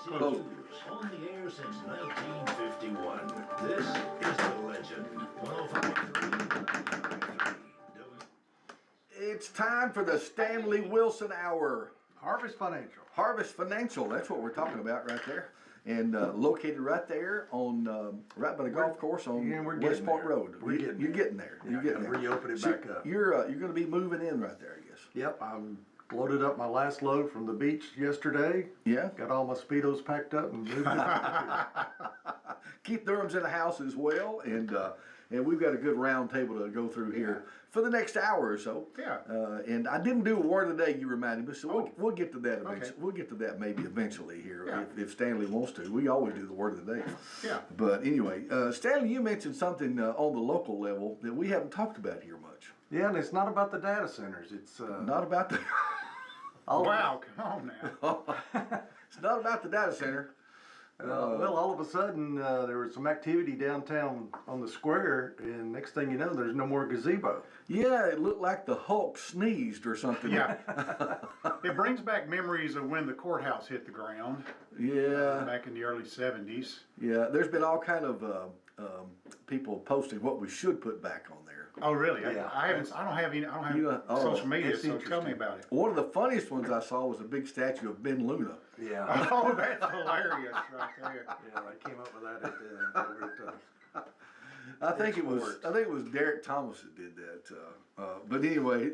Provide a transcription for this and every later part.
Closers. On the air since 1951. This is The Legend. 105.3. It's time for the Stanley Wilson Hour. Harvest Financial. Harvest Financial, that's what we're talking about right there. And located right there on, right by the golf course on West Park Road. You're getting there. You're getting there. Reopen it back up. You're going to be moving in right there, I guess. Yep, I'm loaded up my last load from the beach yesterday. Yeah. Got all my Speedos packed up and moved it. Keep Durham's in the house as well, and we've got a good round table to go through here for the next hour or so. Yeah. And I didn't do a word of the day, you reminded me, so we'll get to that eventually. Okay. We'll get to that maybe eventually here Yeah. if Stanley wants to. We always do the word of the day. Yeah. But anyway, Stanley, you mentioned something on the local level that we haven't talked about here much. Yeah, and it's not about the data centers. It's Not about the. Wow, come on now. It's not about the data center. well, all of a sudden, there was some activity downtown on the square, and next thing you know, there's no more gazebo. Yeah, it looked like the Hulk sneezed or something. Yeah. It brings back memories of when the courthouse hit the ground Yeah. back in the early 70s. Yeah, there's been all kind of people posting what we should put back on there. Oh, really? Yeah. I don't have Oh, social media, it's so tell interesting. me about it. One of the funniest ones I saw was a big statue of Ben Luna. Yeah. Oh, that's hilarious right there. Yeah, I came up with that over at I think it was Derek Thomas that did that. But anyway,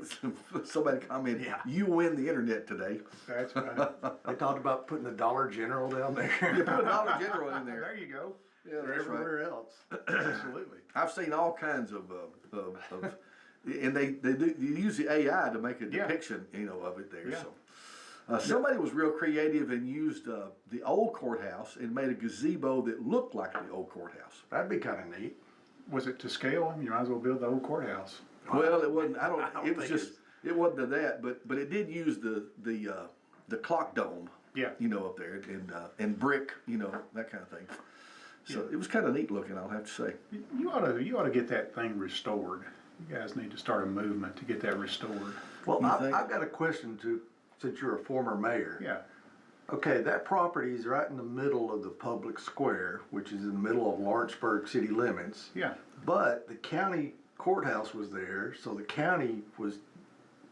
somebody commented, Yeah. "You win the internet today." That's right. They talked about putting the Dollar General down there. You put a Dollar General in There there. you go. Yeah, that's right. Everywhere else. Absolutely. I've seen all kinds of and they use the AI to make a Yeah. depiction, of it there. Yeah. So somebody was real creative and used the old courthouse and made a gazebo that looked like the old courthouse. That'd be kind of neat. Was it to scale? You might as well build the old courthouse. Well, it wasn't. I don't It was think just. It wasn't to that, but it did use the clock dome. Yeah. Up there and brick. That kind of thing. So it was kind of neat looking, I'll have to say. You ought to get that thing restored. You guys need to start a movement to get that restored. Well, You think? I've got a question since you're a former mayor. Yeah. Okay, that property is right in the middle of the public square, which is in the middle of Lawrenceburg city limits. Yeah. But the county courthouse was there, so the county was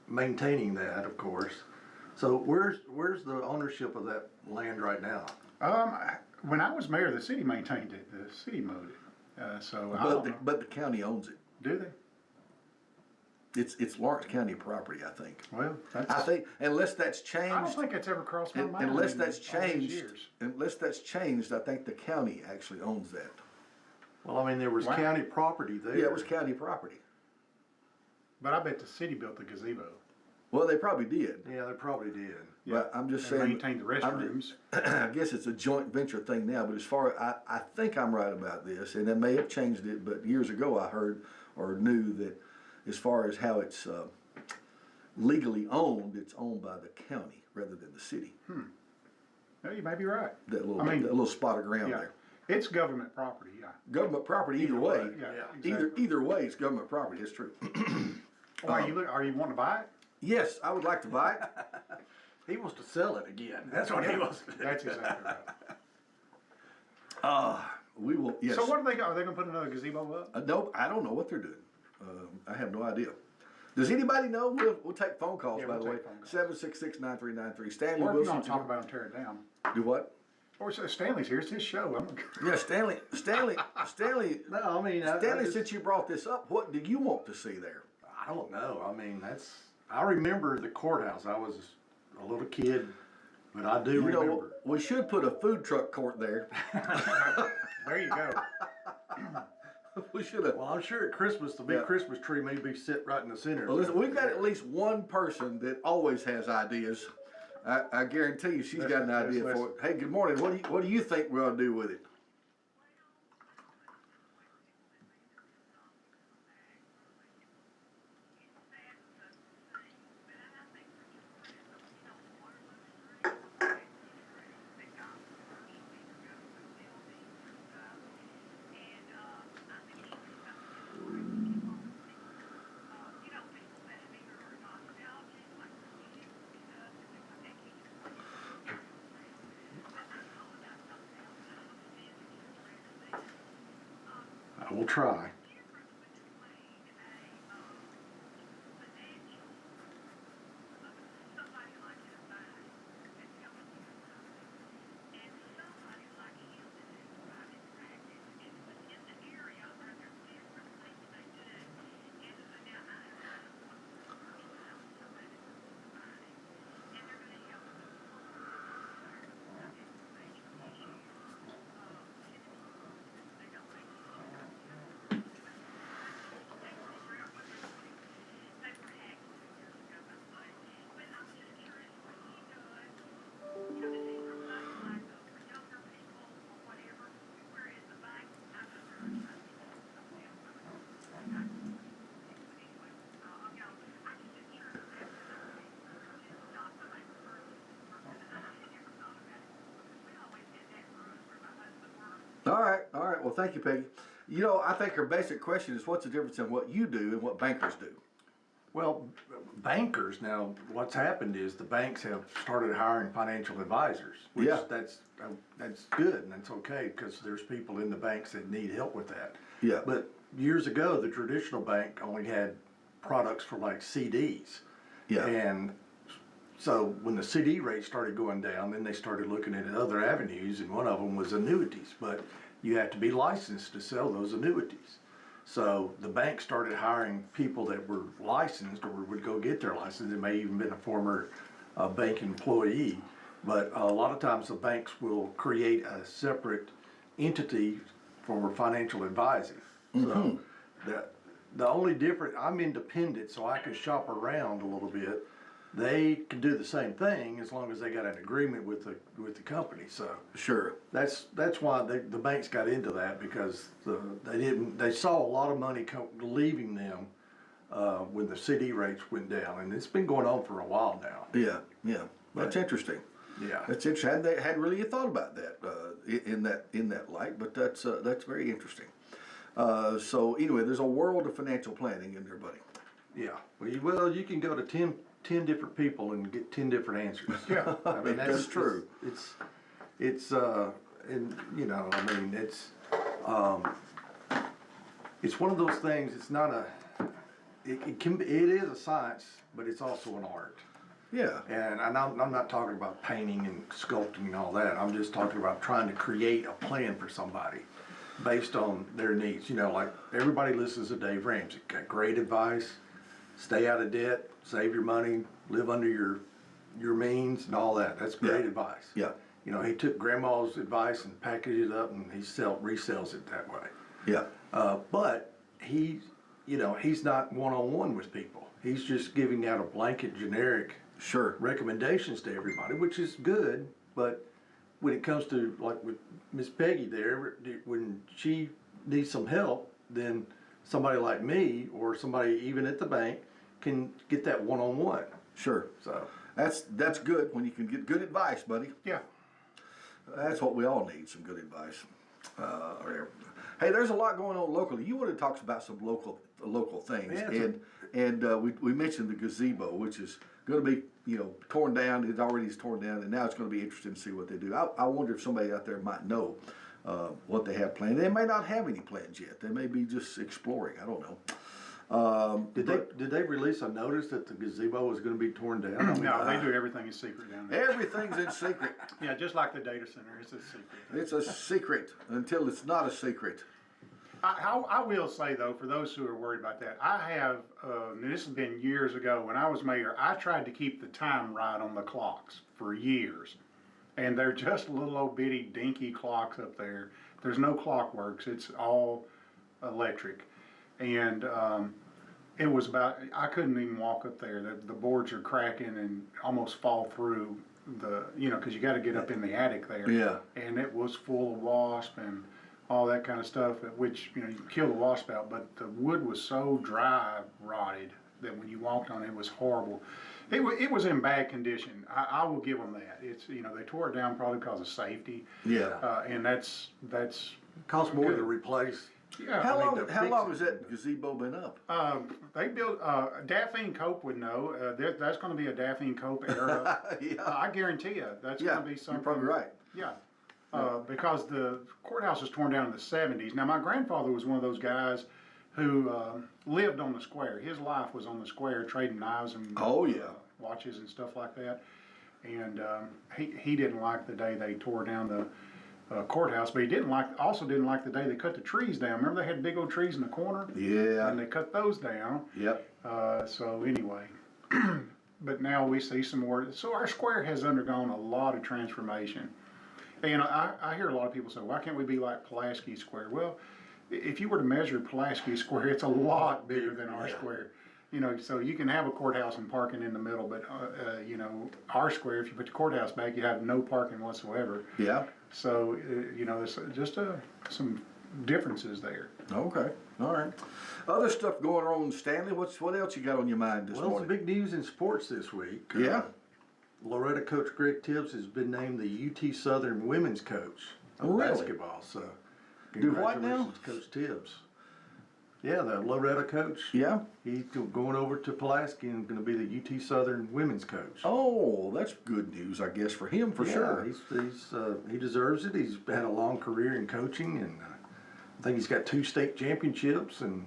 maintaining that, of course. So where's the ownership of that land right now? When I was mayor, the city maintained it. The city mowed it. So I don't know. But the county owns it. Do they? It's Lawrence County property, I think. Well, that's, I think unless that's changed. I don't think it's ever crossed my mind. Unless in that's all these changed, years. I think the county actually owns that. Well, I mean, there was Wow. county property there. Yeah, it was county property. But I bet the city built the gazebo. Well, they probably did. Yeah, they probably did. But I'm just And saying. maintained the restrooms. I guess it's a joint venture thing now, but as far I think I'm right about this, and they may have changed it, but years ago I heard or knew that as far as how it's legally owned, it's owned by the county rather than the city. No, you may be right. That little I mean, that little spot of ground Yeah. there. It's government property, yeah. Government property either way. Yeah, exactly. Either way, it's government property. It's true. Are you wanting to buy it? Yes, I would like to buy it. He wants to sell it again. That's what he wants to do. That's exactly right. We will. Yes. So what are they going to put another gazebo up? Nope, I don't know what they're doing. I have no idea. Does anybody know? We'll take phone calls, Yeah, by we'll the way. take phone calls. 766-9393. Stanley Or if you Wilson. don't talk about them, tear it down. Do what? Or so Stanley's here. It's his show. Yeah, Stanley. No, I mean, Stanley, since you brought this up, what do you want to see there? I don't know. I mean, I remember the courthouse. I was a little kid, but I do remember. We should put a food truck court there. There you go. We should have. Well, I'm sure at Christmas, the big Yeah. Christmas tree may be sit right in the center. Well, listen, we've got at least one person that always has ideas. I guarantee you she's got an idea for it. Hey, good morning. What do you think we ought to do with it? We'll try. All right. Well, thank you, Peggy. You know, I think her basic question is, what's the difference in what you do and what bankers do? Well, bankers now, what's happened is the banks have started hiring financial advisors, which Yeah. that's good and that's okay because there's people in the banks that need help with that. Yeah. But years ago, the traditional bank only had products for like CDs. Yeah. And so when the CD rate started going down, then they started looking at other avenues, and one of them was annuities. But you have to be licensed to sell those annuities. So the bank started hiring people that were licensed or would go get their license. It may even been a former bank employee. But a lot of times the banks will create a separate entity for financial advising. So the only difference, I'm independent, so I can shop around a little bit. They can do the same thing as long as they got an agreement with the company. So Sure. that's why the banks got into that because they saw a lot of money leaving them when the CD rates went down, and it's been going on for a while now. Yeah. Yeah. That's interesting. Yeah. That's interesting. I hadn't really thought about that in that light, but that's very interesting. So anyway, there's a world of financial planning in there, buddy. Yeah. Well, you can go to 10 different people and get 10 different answers. Yeah. I mean, That's true. And you know, I mean, it's one of those things. It's not it is a science, but it's also an art. Yeah. And I'm not talking about painting and sculpting and all that. I'm just talking about trying to create a plan for somebody based on their needs. You know, like everybody listens to Dave Ramsey. Got great advice. Stay out of debt, save your money, live under your means and all that. That's great advice. Yeah. You know, he took grandma's advice and packaged it up and he resells it that way. Yeah. But he's not one-on-one with people. He's just giving out a blanket generic Sure. recommendations to everybody, which is good, but when it comes to like with Miss Peggy there, when she needs some help, then somebody like me or somebody even at the bank can get that one-on-one. Sure. So That's good when you can get good advice, buddy. Yeah. That's what we all need, some good advice. Hey, there's a lot going on locally. You wanted to talk about some local things, Yeah, we mentioned the gazebo, which is going to be torn down. It already is torn down, and now it's going to be interesting to see what they do. I wonder if somebody out there might know what they have planned. They may not have any plans yet. They may be just exploring. I don't know. did they release a notice that the gazebo was going to be torn down? No, they do everything in secret down there. Everything's in secret. Yeah, just like the data center, it's a secret. It's a secret until it's not a secret. I will say though, for those who are worried about that, I have, and this has been years ago when I was mayor, I tried to keep the time right on the clocks for years. And they're just little old bitty dinky clocks up there. There's no clock works, it's all electric. And it was I couldn't even walk up there. The boards are cracking and almost fall through because you got to get up in the attic there. Yeah. And it was full of wasp and all that kind of stuff, which, you kill the wasp out, but the wood was so dry, rotted, that when you walked on it, it was horrible. It was in bad condition. I will give them that. It's, they tore it down probably because of safety. Yeah. And that's Costs more good. to replace. Yeah. How to long fix has that gazebo been up? They built, Daphne Cope would know, that's gonna be a Daphne Cope era. Yeah. I guarantee you, that's gonna be something. You're probably right. Yeah. because the courthouse was torn down in the 70s. Now, my grandfather was one of those guys who lived on the square. His life was on the square, trading knives and Oh, yeah. watches and stuff like that. And he didn't like the day they tore down the courthouse, but he also didn't like the day they cut the trees down. Remember they had big old trees in the corner? Yeah. And they cut those down. Yep. So anyway, but now we see some more. So our square has undergone a lot of transformation. And I hear a lot of people say, why can't we be like Pulaski Square? Well, if you were to measure Pulaski Square, it's a lot bigger than our square. You know, so you can have a courthouse and parking in the middle, but you know, our square, if you put the courthouse back, you have no parking whatsoever. Yeah. So you know, there's just some differences there. Okay. All right. Other stuff going on, Stanley. What else you got on your mind this Well, morning? some big news in sports this week. Yeah. Loretta coach Greg Tibbs has been named the UT Southern women's coach of Really? basketball. So, Do what now? congratulations, Coach Tibbs. Yeah, the Loretta coach. Yeah. He's going over to Pulaski and going to be the UT Southern women's coach. Oh, that's good news, I guess, for him for Yeah, sure. he deserves it. He's had a long career in coaching, and I think he's got 2 state championships, and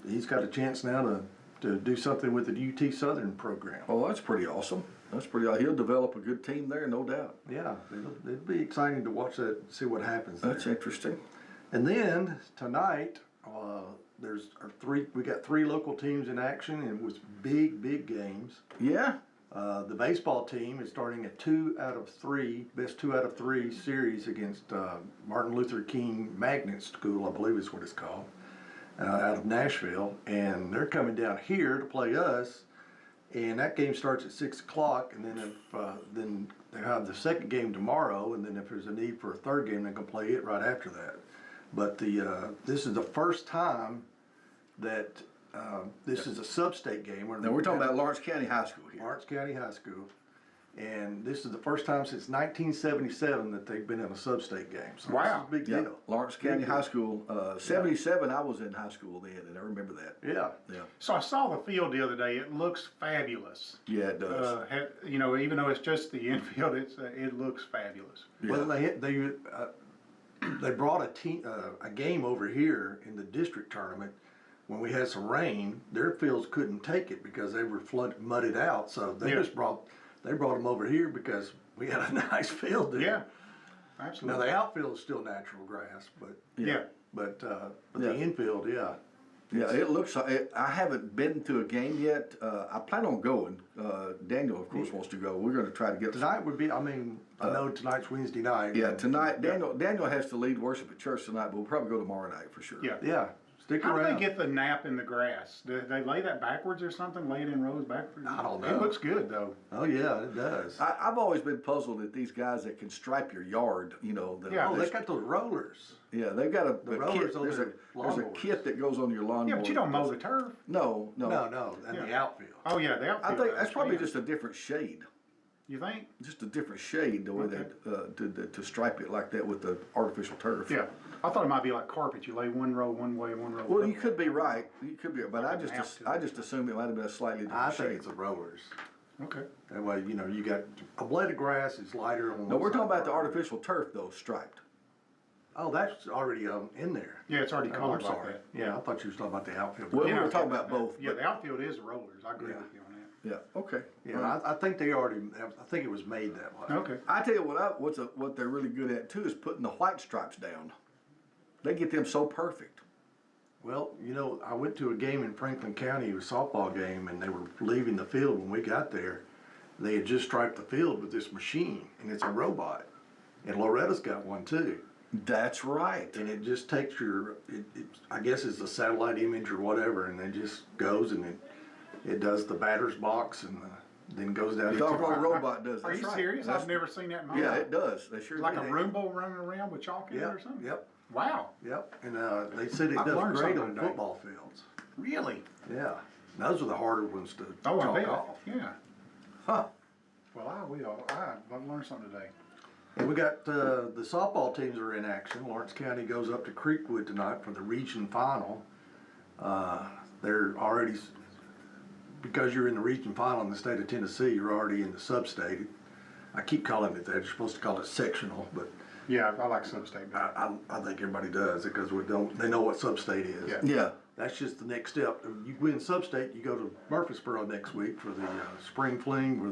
he's got a chance now to do something with the UT Southern program. Oh, that's pretty awesome. He'll develop a good team there, no doubt. Yeah, it'll be exciting to watch that, see what happens there. That's interesting. And then tonight, we got 3 local teams in action, and it was big games. Yeah. The baseball team is starting a 2 out of 3 series against Martin Luther King Magnet School, I believe is what it's called, out of Nashville, and they're coming down here to play us. And that game starts at 6 o'clock, and then then they have the second game tomorrow, and then if there's a need for a third game, they can play it right after that. But this is the first time that this is a sub-state game. Now we're talking about Lawrence County High School here. Lawrence County High School, and this is the first time since 1977 that they've been in a sub-state game. So Wow. this is a big Yeah. deal. Lawrence County High School. 77, I was in high school then, and I remember that. Yeah. Yeah. So I saw the field the other day. It looks fabulous. Yeah, it does. You know, even though it's just the infield, it looks fabulous. Yeah. Well, they brought a game over here in the district tournament. When we had some rain, their fields couldn't take it because they were mudded out. So they brought them over here because we had a nice field there. Yeah, absolutely. Now the outfield is still natural grass, but yeah. the Yeah. infield, yeah. Yeah, it looks. I haven't been to a game yet. I plan on going. Daniel, of course, wants to go. We're going to try to get Tonight would be. I mean, I know tonight's Wednesday night. Yeah, tonight. Daniel has to lead worship at church tonight, but we'll probably go tomorrow night for sure. Yeah. Yeah. Stick How do around. they get the nap in the grass? Do they lay that backwards or something? Lay it in rows backwards? I don't know. It looks good though. Oh yeah, it does. I've always been puzzled at these guys that can stripe your yard. You know. Yeah. Oh, they got those rollers. Yeah, they've got a rollers kit. on There's their a lawnmowers. kit that goes on your lawnmower. Yeah, but you don't mow the turf. No. No, and the Yeah. outfield. Oh yeah, the outfield. I think that's probably understand. just a different shade. You think? Just a different shade, the way Okay. to stripe it like that with the artificial turf. Yeah. I thought it might be like carpet. You lay one row one way, one row. Well, the you other could way. be right. You could be, but Like an outfield. I just assumed it might have been a slightly different I shade. think it's the rollers. Okay. That way, you got a blade of grass is lighter on. No, one we're side talking about of the artificial turf though, striped. Oh, that's already in there. Yeah, it's already Oh, I'm colored like sorry. that. Yeah, I thought you were talking about the outfield. Well, You we know, were talking about both. Yeah, but- the outfield is rollers. I agree Yeah. with you on that. Yeah. Okay. Yeah, I think they already. I think it was made that way. Okay. I tell you what they're really good at too is putting the white stripes down. They get them so perfect. Well, I went to a game in Franklin County, it was a softball game, and they were leaving the field when we got there. They had just striped the field with this machine, and it's a robot. And Loretta's got one too. That's right. And it just takes I guess it's a satellite image or whatever, and it just goes and it does the batter's box and then goes down. The each doggone line. robot does. Are That's you right. serious? That's- I've never seen that in my Yeah, life. it does. They sure Like do. a Roomba running around with chalk in it or Yep, something? yep, Wow. yep. And they said it I've does learned great something on today. football fields. Really? Yeah, those are the harder ones to Oh, I chalk bet. off. Yeah. Huh. Well, I will. I've learned something today. And we got the softball teams are in action. Lawrence County goes up to Creekwood tonight for the region final. They're already, because you're in the region final in the state of Tennessee, you're already in the sub-state. I keep calling it that. You're supposed to call it sectional, but Yeah, I like sub-state better. I think everybody does it because they know what sub-state is. Yeah. Yeah. That's just the next step. You win sub-state, you go to Murfreesboro next week for the spring fling or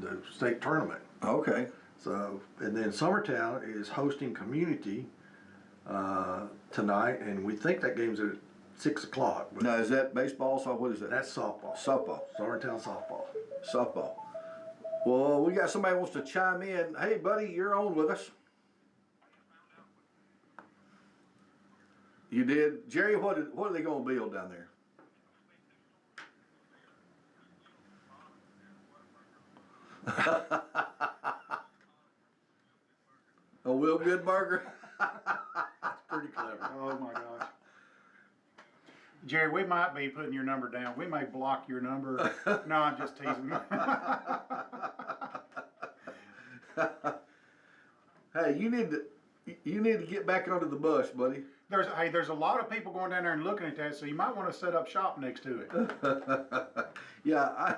the state tournament. Okay. So, and then Summertown is hosting community tonight, and we think that game's at 6 o'clock. But Now, is that baseball? So what is that? that's softball. Softball. Summertown softball. Softball. Well, we got somebody who wants to chime in. Hey, buddy, you're on with us. You did, Jerry. What are they going to build down there? A Will Good burger. Pretty clever. Oh my gosh. Jerry, we might be putting your number down. We may block your number. No, I'm just teasing. Hey, you need to get back under the bus, buddy. There's a lot of people going down there and looking at that, so you might want to set up shop next to it. Yeah,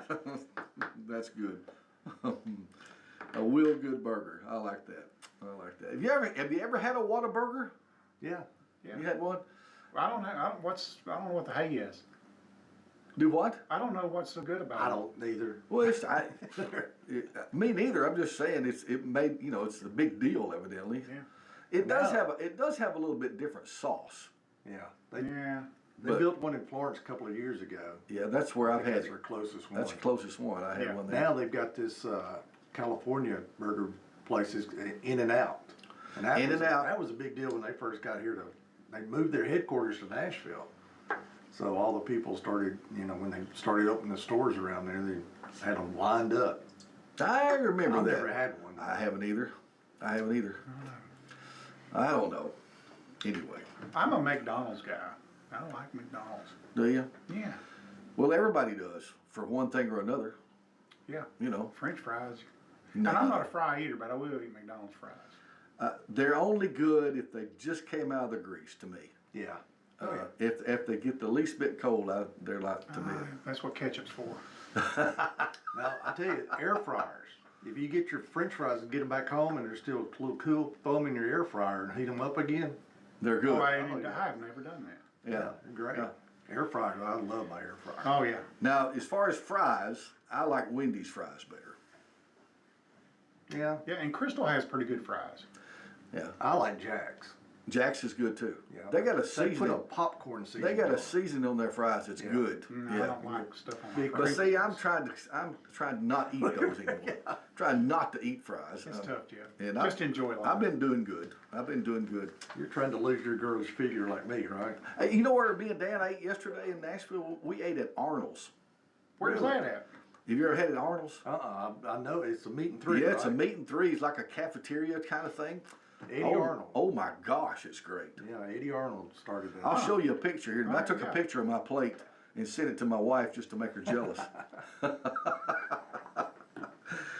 that's good. A Will Good burger. I like that. Have you ever had a Whataburger? Yeah. Yeah. You had one? I don't know. I don't know what the hay is. Do what? I don't know what's so good about it. I don't either. Well, me neither. I'm just saying it's a big deal evidently. Yeah. It does have a little bit different sauce. Yeah. Yeah. They built one in Florence a couple of years ago. Yeah, that's where I've had That's it. their closest one. That's the closest one. I had Yeah. one there. Now they've got this California burger places, In and Out. And that In-N-Out. That was a big deal when they first got here. They moved their headquarters to Nashville. So all the people started, when they started opening the stores around there, they had them lined up. I remember I've that. never had one. I haven't either. I don't know. Anyway, I'm a McDonald's guy. I like McDonald's. do you? Yeah. Well, everybody does for one thing or another. Yeah. French fries. No. And I'm not a fry eater, but I will eat McDonald's fries. They're only good if they just came out of the grease to me. Yeah. If they get the least bit cold, they're like to me. That's what ketchup's for. Now, I tell you, air fryers. If you get your French fries and get them back home and they're still a little cool, throw them in your air fryer and heat them up again. They're good. I've never done that. Yeah. Great. Yeah. Air fryer, I love my air fryer. Oh, yeah. Now, as far as fries, I like Wendy's fries better. Yeah. Yeah, and Crystal has pretty good fries. Yeah. I like Jack's. Jack's is good too. Yeah. They got a They put a seasoning. popcorn seasoning. They got on a it. seasoning on their fries. It's good. I Yeah. don't like stuff on my But fries. see, I'm trying to not eat those anymore. Trying not to eat fries. It's tough, Jeff. And Just enjoy life. I've been doing good. You're trying to lose your girl's figure like me, right? Hey, you know where me and Dan ate yesterday in Nashville? We ate at Arnold's. Where's that at? Have you ever had it at Arnold's? I know it's a meat and three. Yeah, it's a right? meat and three. It's like a cafeteria kind of thing. Eddie oh, Arnold. Oh my gosh, it's great. Yeah, Eddie Arnold started that. I'll show you a picture here. I took a yeah. picture of my plate and sent it to my wife just to make her jealous.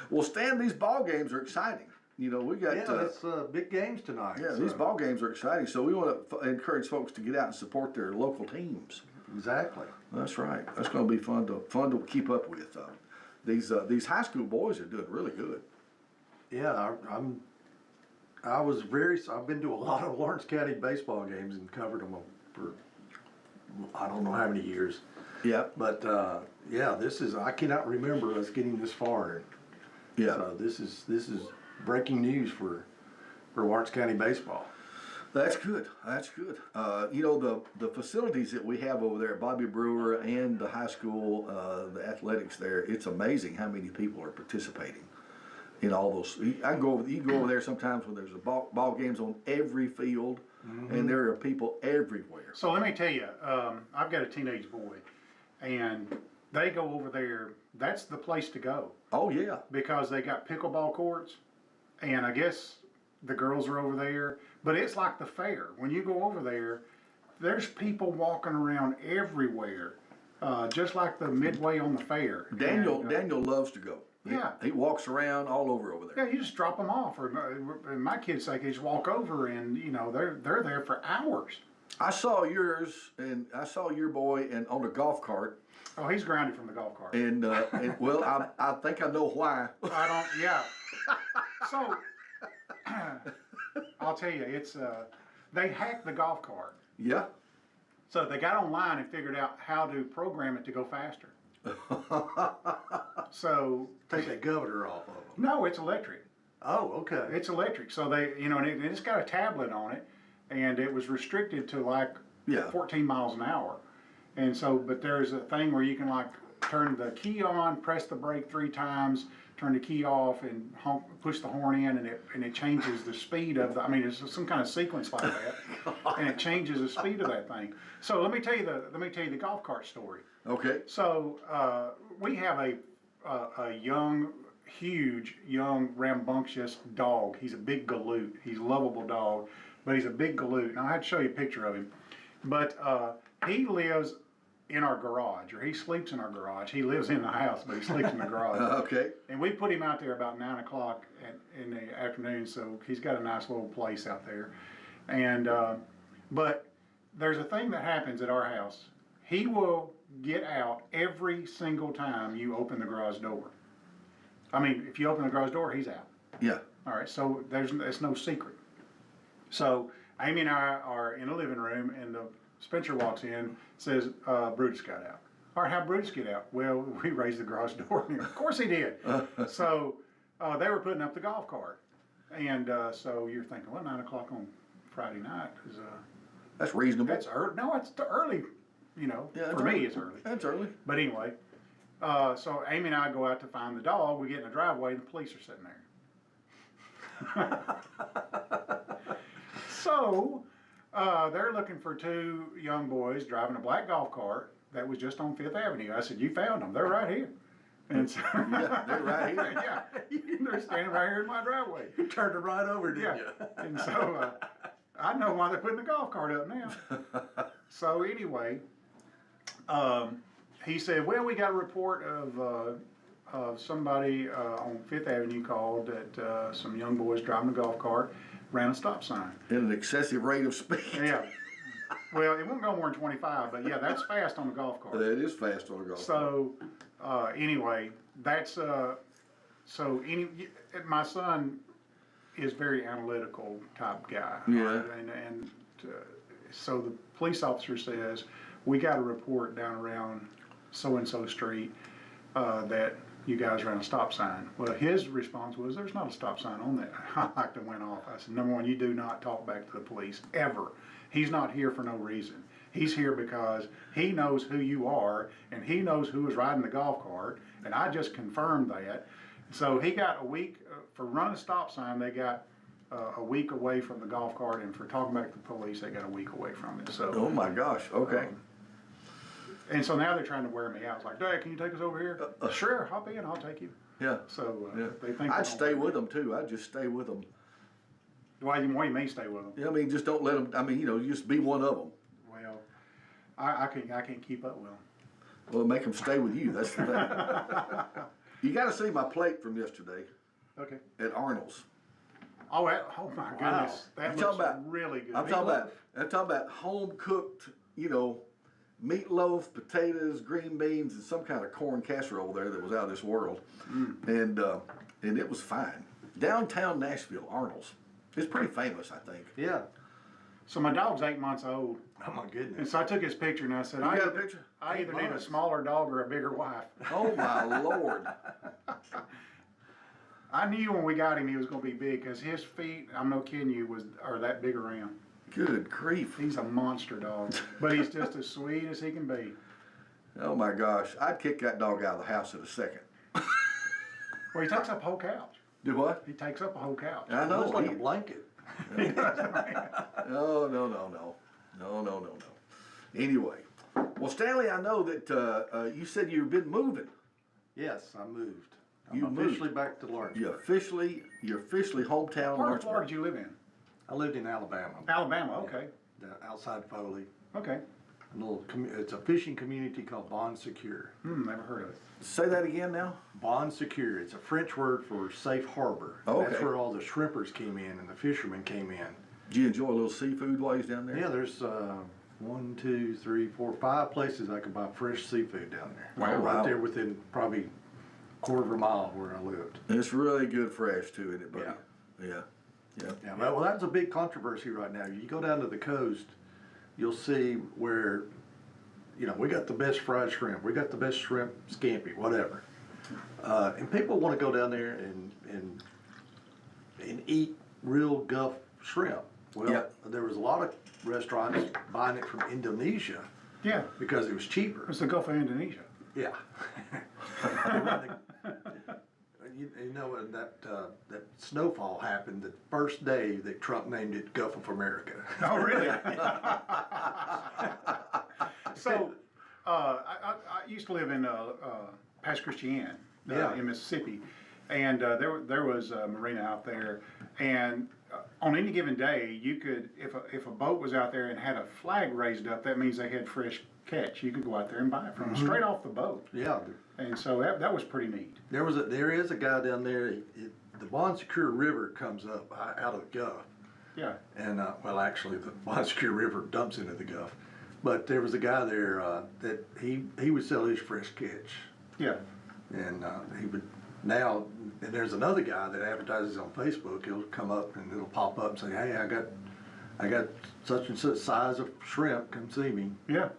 Well, Stan, these ball games are exciting. We got it's big games tonight. yeah, so. these ball games are exciting. So we want to encourage folks to get out and support their local teams. Exactly. That's right. That's going to be fun to keep up with. These high school boys are doing really good. Yeah, I've been to a lot of Lawrence County baseball games and covered them for I don't know how many years. Yeah, But I cannot remember us getting this far. yeah. So this is breaking news for Lawrence County baseball. That's good. That's good. The facilities that we have over there at Bobby Brewer and the high school, the athletics there, it's amazing how many people are participating in all those. You go over there sometimes when there's ball games on every field, and there are people everywhere. So let me tell you, I've got a teenage boy, and they go over there. That's the place to go Oh yeah. because they got pickleball courts, and I guess the girls are over there. But it's like the fair. When you go over there, there's people walking around everywhere, just like the midway on the fair. Daniel loves to go. Yeah. He walks around all over there. Yeah, you just drop them off, or in my kids' sake, they just walk over, and they're there for hours. I saw yours, and I saw your boy and on a golf cart, Oh, he's grounded from the golf cart. and well, I think I know why. I don't. Yeah. So, I'll tell you, it's, they hacked the golf cart. Yeah. So they got online and figured out how to program it to go faster. So, Take that governor off of them. no, it's electric. Oh, okay. It's electric. So they, you know, and it's got a tablet on it, and it was restricted to like Yeah. 14 miles an hour. And so, but there's a thing where you can like turn the key on, press the brake 3 times, turn the key off, and push the horn in, and it changes the speed of the. I mean, it's some kind of sequence like that, and it changes the speed of that thing. So let me tell you the golf cart story. Okay. So we have a young, huge, young, rambunctious dog. He's a big galoot. He's a lovable dog, but he's a big galoot. And I had to show you a picture of him. But he lives in our garage, or he sleeps in our garage. He lives in the house, but he sleeps in the garage. Okay. And we put him out there about 9 o'clock in the afternoon, so he's got a nice little place out there. And but there's a thing that happens at our house. He will get out every single time you open the garage door. I mean, if you open the garage door, he's out. Yeah. All right, so it's no secret. So Amy and I are in the living room, and Spencer walks in, says, Brutus got out. All right, how'd Brutus get out? Well, we raised the garage door. Of course he did. So they were putting up the golf cart. And so you're thinking, well, 9 o'clock on Friday night is That's reasonable. that's early. No, it's early. You know, Yeah, that's for me, early. it's early. That's early. But anyway, so Amy and I go out to find the dog. We get in the driveway, and the police are sitting there. So they're looking for 2 young boys driving a black golf cart that was just on 5th Avenue. I said, you found them. They're right here. And so, Yeah, they're right here. yeah, they're standing right here in my driveway. You turned it right over, didn't Yeah. you? And so I know why they're putting the golf cart up now. So anyway, he said, well, we got a report of somebody on 5th Avenue called that some young boys driving a golf cart ran a stop sign. At an excessive rate of speed. Yeah. Well, it won't go more than 25, but yeah, that's fast on a golf cart. That is fast on a golf cart. So anyway, that's my son is very analytical type guy. Yeah. Right? And so the police officer says, we got a report down around so-and-so street that you guys ran a stop sign. Well, his response was, there's not a stop sign on that. I like to went off. I said, number one, you do not talk back to the police, ever. He's not here for no reason. He's here because he knows who you are, and he knows who was riding the golf cart, and I just confirmed that. So he got a week, for running a stop sign, they got a week away from the golf cart, and for talking back to the police, they got a week away from it. So. Oh my gosh, okay. And so now they're trying to wear me out. It's like, Dad, can you take us over here? Sure, hop in, I'll take you. Yeah. So Yeah. they think I'd stay with them too. I'd just stay with them. Why do you mean stay with them? Yeah, I mean, just don't let them, I mean, you know, just be one of them. Well, I can't keep up with them. Well, make them stay with you. That's the thing. You got to see my plate from yesterday Okay. at Arnold's. Oh, my goodness, that I'm looks talking about- really good. I'm talking about home cooked, you know, meatloaf, potatoes, green beans, and some kind of corn casserole there that was out of this world, and it was fine. Downtown Nashville, Arnold's. It's pretty famous, I think. Yeah. So my dog's 8 months old, Oh my and goodness. so I took his picture and I said, You got a picture? I either need a months. smaller dog or a bigger wife. Oh my Lord! I knew when we got him he was going to be big because his feet, I'm no kidding you, are that big around. Good grief! He's a monster dog, but he's just as sweet as he can be. Oh my gosh! I'd kick that dog out of the house in a second. Well, he takes up a whole couch. Do what? He takes up a whole couch. I know. Looks like a he- blanket. No. Anyway, well, Stanley, I know that you said you've been moving. Yes, I moved. You I'm moved. officially back to Lawrenceburg. you're officially hometown What part of Florida Lawrenceburg. did you live in? I lived in Alabama, Alabama, okay. outside Foley. Okay. It's a fishing community called Bon Secure. Never heard of it. Say that again now. Bon Secure. It's a French word for safe harbor. Oh, okay. That's where all the shrimpers came in and the fishermen came in. Did you enjoy a little seafood while you was down there? Yeah, there's 1, 2, 3, 4, 5 places I could buy fresh seafood down there. Wow. Right there within probably quarter of a mile where I lived. And it's really good fresh too, isn't it, buddy? Yeah. Yeah. Yeah, well, that's a big controversy right now. You go down to the coast, you'll see where, you know, we got the best fried shrimp, we got the best shrimp scampi, whatever. And people want to go down there and eat real guff shrimp. Well, Yeah. there was a lot of restaurants buying it from Indonesia Yeah, because it was cheaper. it's the Gulf of Indonesia. Yeah. You know, when that snowfall happened the first day that Trump named it Gulf of America. Oh, really? So, I used to live in Pass Christian Yeah. in Mississippi, and there was a marina out there, and on any given day, you could, if a boat was out there and had a flag raised up, that means they had fresh catch. You could go out there and buy it from them straight off the boat, Yeah. and so that was pretty neat. There is a guy down there. The Bon Secours River comes up out of the Gulf, Yeah. and well, actually, the Bon Secours River dumps into the Gulf. But there was a guy there that he would sell his fresh catch, Yeah. and he would now. And there's another guy that advertises on Facebook. He'll come up and it'll pop up and say, "Hey, I got such and such size of shrimp. Come see me." Yeah,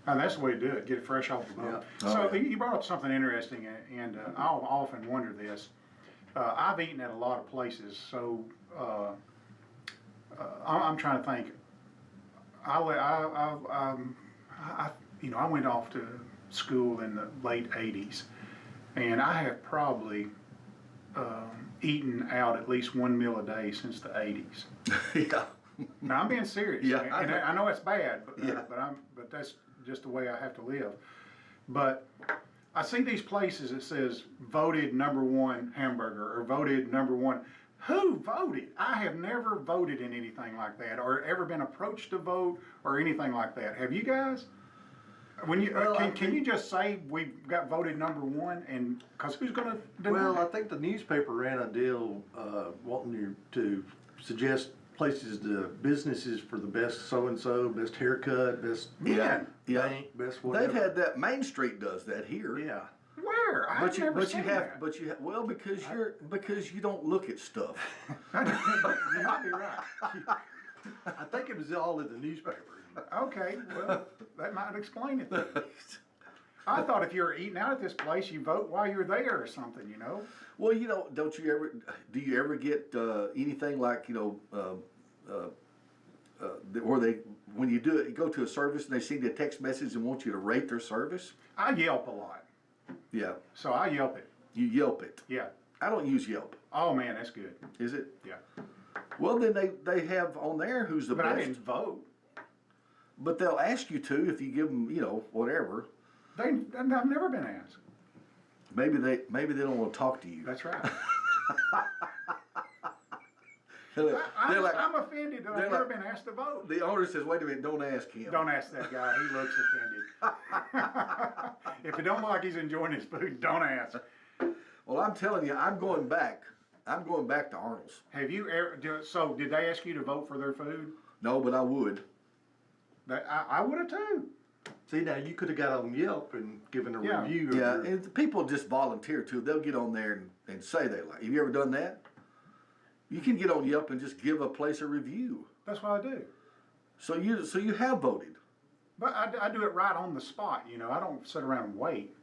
and that's the way to do it. Get it fresh off the boat. Yeah. So Oh, yeah. you brought up something interesting, and I'll often wonder this. I've eaten at a lot of places, so I'm trying to think. I went off to school in the late '80s, and I have probably eaten out at least one meal a day since the '80s. Yeah. Now I'm being serious. Yeah, and I know. I know it's bad, but Yeah. but that's just the way I have to live. But I see these places that says voted #1 hamburger or voted #1. Who voted? I have never voted in anything like that, or ever been approached to vote or anything like that. Have you guys? When you Well, I can you just say we got voted #1, and because who's going to do Well, I that? think the newspaper ran a deal wanting you to suggest places to businesses for the best so-and-so, best haircut, best Yeah. Yeah. bank, best whatever. They've had that. Main Street does that here. Yeah. Where? I've never But seen you have, that. but you have, well, because you don't look at stuff. You might be right. I think it was all in the newspaper. Okay, well, that might explain it then. I thought if you were eating out at this place, you vote while you're there or something, you know? Well, do you ever get anything like, where when you do it, you go to a service and they send you a text message and want you to rate their service? I Yelp a lot, Yeah, so I Yelp it, you Yelp it. yeah. I don't use Yelp. Oh, man, that's good, Is it? yeah. Well, then they have on there who's the But best. I didn't vote. But they'll ask you to if you give them, whatever. I've never been asked. Maybe they don't want to talk to you. That's right. They're like, I'm offended that I've they're never like- been asked to vote. the owner says, "Wait a minute, don't ask him." Don't ask that guy, he looks offended. If you don't look like he's enjoying his food, don't ask. Well, I'm telling you, I'm going back. I'm going back to Arnold's. Have you ever, so did they ask you to vote for their food? No, but I would. I would have too. See, now you could have got on Yelp and given a Yeah. review. of Yeah, your- and people just volunteer too. They'll get on there and say they like. Have you ever done that? You can get on Yelp and just give a place a review. That's what I do. So you have voted. But I do it right on the spot, you know. I don't sit around and wait.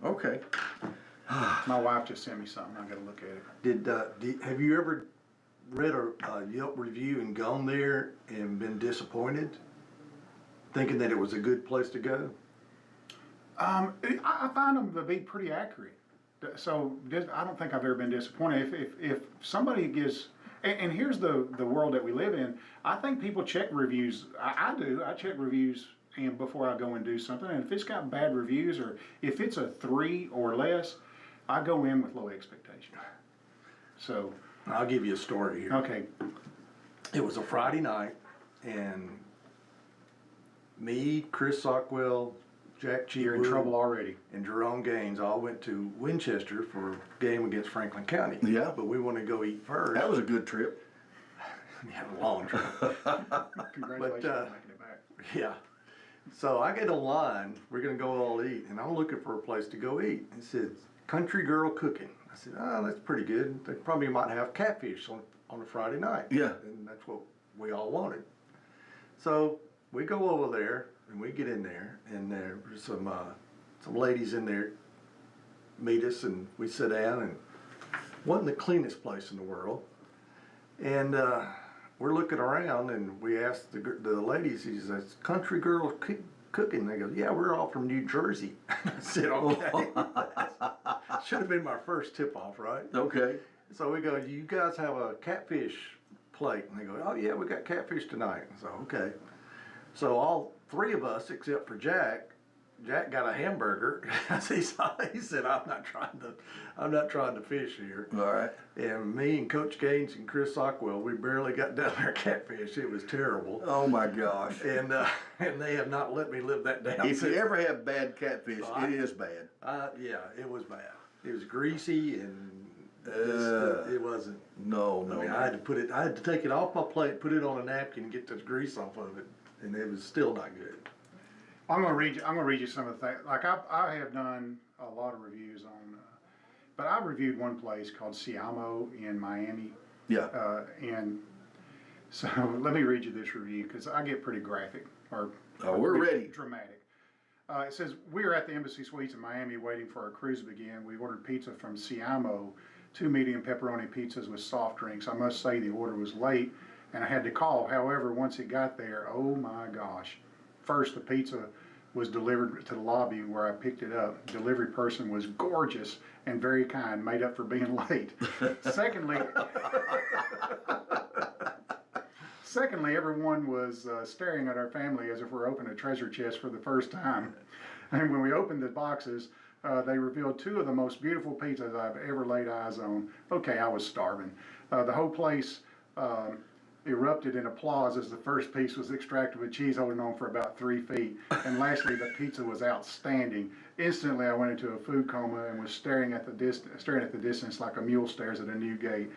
Okay. Ah. My wife just sent me something. I gotta look at it. Have you ever read a Yelp review and gone there and been disappointed, thinking that it was a good place to go? I find them to be pretty accurate. So I don't think I've ever been disappointed. If somebody gives, and here's the world that we live in. I think people check reviews. I do. I check reviews and before I go and do something. And if it's got bad reviews or if it's a 3 or less, I go in with low expectation. So I'll give you a story here. okay, It was a Friday night, and me, Chris Sockwell, Jack you're in Cheatwood, trouble already. and Jerome Gaines all went to Winchester for a game against Franklin County. Yeah. But we want to go eat first. That was a good trip. We had a long trip. Congratulations But, on making it back. Yeah. So I get a line, we're going to go all eat, and I'm looking for a place to go eat. It says, Country Girl Cooking. I said, oh, that's pretty good. They probably might have catfish on a Friday night. Yeah. And that's what we all wanted. So we go over there and we get in there, and there's some ladies in there meet us, and we sit down, and wasn't the cleanest place in the world. And we're looking around, and we asked the ladies, he says, Country Girl Cooking. They go, yeah, we're all from New Jersey. I said, okay. Should have been my first tip off, right? Okay. So we go, do you guys have a catfish plate? And they go, oh yeah, we got catfish tonight. So, okay. So all three of us, except for Jack got a hamburger. he said, I'm not trying to fish here. All right. And me and Coach Gaines and Chris Ockwell, we barely got down there catfish. It was terrible. Oh my gosh. And they have not let me live that down. If you ever have bad catfish, it is bad. Yeah, it was bad. It was greasy, and it wasn't. No. I mean, I had to take it off my plate, put it on a napkin, and get the grease off of it, and it was still not good. I'm gonna read you some of the things. Like I have done a lot of reviews on, but I reviewed one place called Siamo in Miami. Yeah. And so let me read you this review because I get pretty graphic or We're ready. Dramatic. It says, we are at the Embassy Suites in Miami waiting for our cruise to begin. We ordered pizza from Siamo, 2 medium pepperoni pizzas with soft drinks. I must say the order was late and I had to call. However, once it got there, oh my gosh. First, the pizza was delivered to the lobby where I picked it up. The delivery person was gorgeous and very kind, made up for being late. Secondly, everyone was staring at our family as if we're opening a treasure chest for the first time. And when we opened the boxes, they revealed 2 of the most beautiful pizzas I've ever laid eyes on. Okay, I was starving. The whole place erupted in applause as the first piece was extracted with cheese holding on for about 3 feet. And lastly, the pizza was outstanding. Instantly, I went into a food coma and was staring at the distance like a mule stares at a new gate.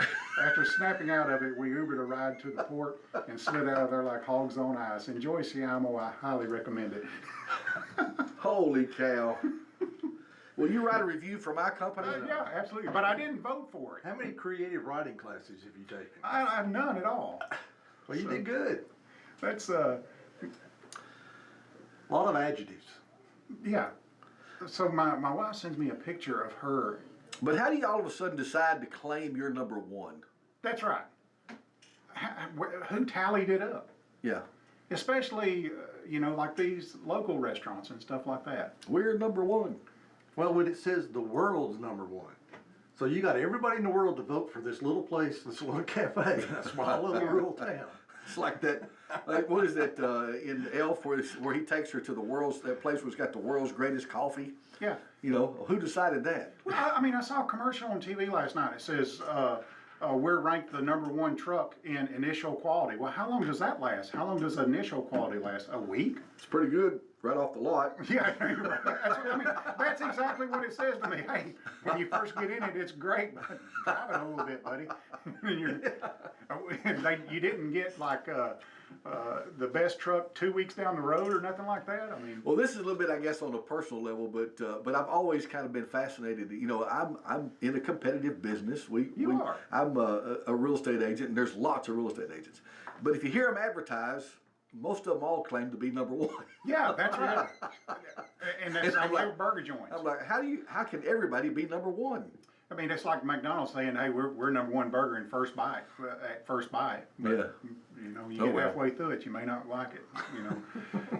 After snapping out of it, we Ubered a ride to the port and slid out of there like hogs on ice. Enjoy Siamo. I highly recommend it. Holy cow. Will you write a review for my company? Yeah, absolutely. But I didn't vote for it. How many creative writing classes have you taken? I have none at all. Well, you did good. That's A lot of adjectives. yeah. So my wife sends me a picture of her. But how do you all of a sudden decide to claim you're number 1? That's right. Who tallied it up? Yeah. Especially, like these local restaurants and stuff like that. We're number 1. Well, when it says the world's number 1, so you got everybody in the world to vote for this little place, this little cafe, that small little rural town. It's like that, what is that in Elf where he takes her to that place where it's got the world's greatest coffee? Yeah. Who decided that? Well, I saw a commercial on TV last night. It says, we're ranked the number 1 truck in initial quality. Well, how long does that last? How long does initial quality last? A week? It's pretty good right off the lot. Yeah, you're right. That's exactly what it says to me. Hey, when you first get in it, it's great, but drive it a little bit, buddy. You didn't get like the best truck 2 weeks down the road or nothing like that. Well, this is a little bit, I guess, on a personal level, but I've always kind of been fascinated. I'm in a competitive business. You are. I'm a real estate agent, and there's lots of real estate agents. But if you hear them advertise, most of them all claim to be number 1. Yeah, that's right. And that's like little burger joints. I'm like, how can everybody be number 1? It's like McDonald's saying, "Hey, we're number 1 burger in first bite." At first bite, but, you get halfway through it, you may not like it.